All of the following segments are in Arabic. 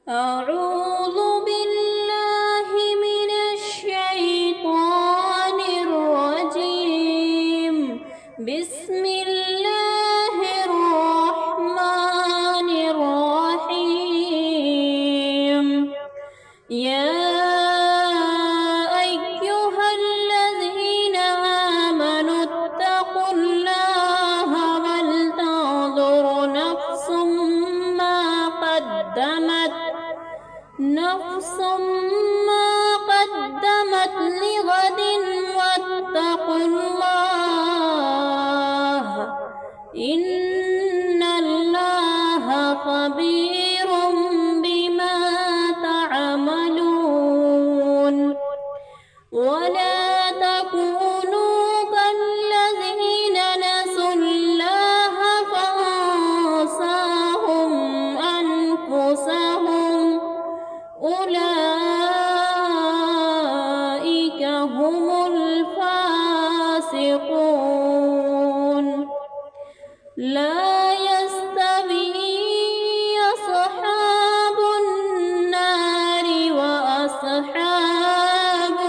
أعوذ بالله من الشيطان الرجيم. بسم الله الرحمن الرحيم. يا أيها الذين آمنوا اتقوا الله ولتنظر نفس ما قدمت لغد واتقوا الله إن الله خبير بما تعملون. ولا تكونوا كالذين نسوا الله فأنساهم أنفسهم أولئك هم الفاسقون. لا يستوي أصحاب النار وأصحاب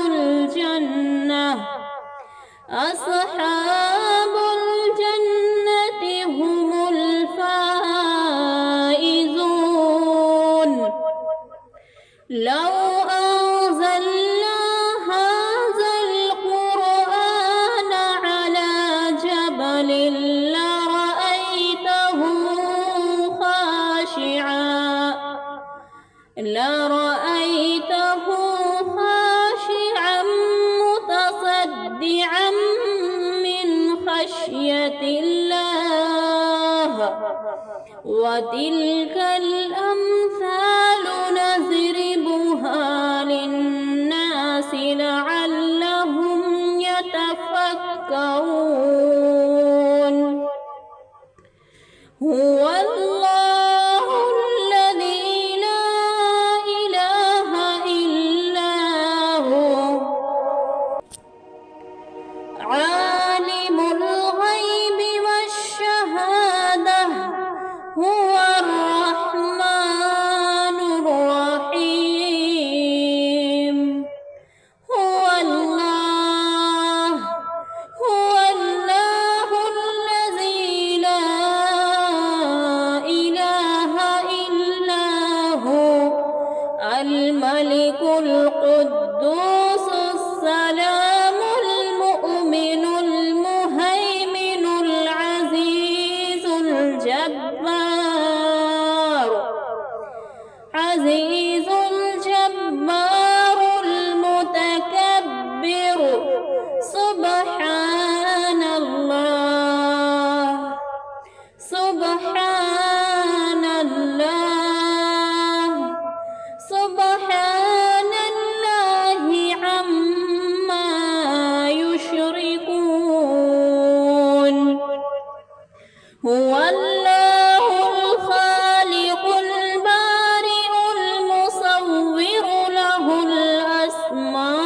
الجنة. أصحاب الجنة هم الفائزون. لو أنزلنا هذا القرآن على جبل لرأيته خاشعا متصدعا من خشية الله. وتلك الأمثال نضربها للناس لعلهم يتفكرون. هو الله الذي لا إله إلا هو عالم الغيب والشهادة هو الرحمن الرحيم. هو الله الذي لا إله إلا هو الملك القدوس السلام المؤمن المهيمن العزيز الجبار المتكبر. سبحان الله سبحان الله سبحان الله عما يشركون. هو الله الخالق البارئ المصور له الأسماء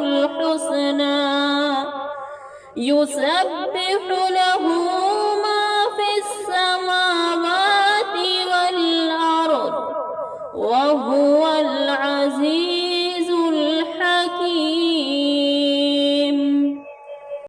الحسنى يسبح له ما في السماوات والأرض وهو